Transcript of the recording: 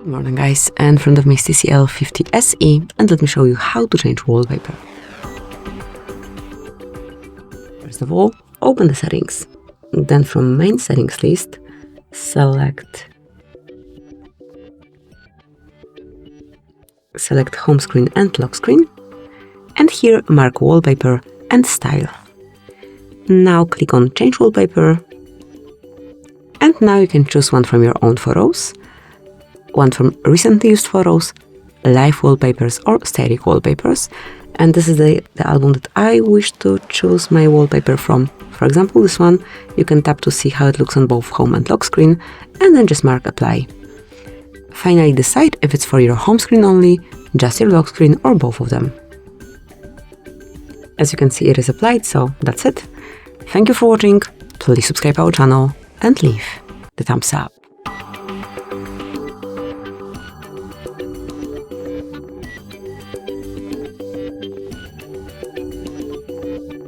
Good morning guys, in front of me is TCL 50 SE and let me show you how to change wallpaper. First of all, open the settings. Then from main settings list, select home screen and lock screen, and here mark wallpaper and style. Now click on change wallpaper, and now you can choose one from your own photos, one from recently used photos, live wallpapers or static wallpapers. And this is the album that I wish to choose my wallpaper from. For example, this one, you can tap to see how it looks on both home and lock screen, and then just mark apply. Finally decide if it's for your home screen only, just your lock screen, or both of them. As you can see, it is applied, so that's it. Thank you for watching, please subscribe our channel and leave the thumbs up.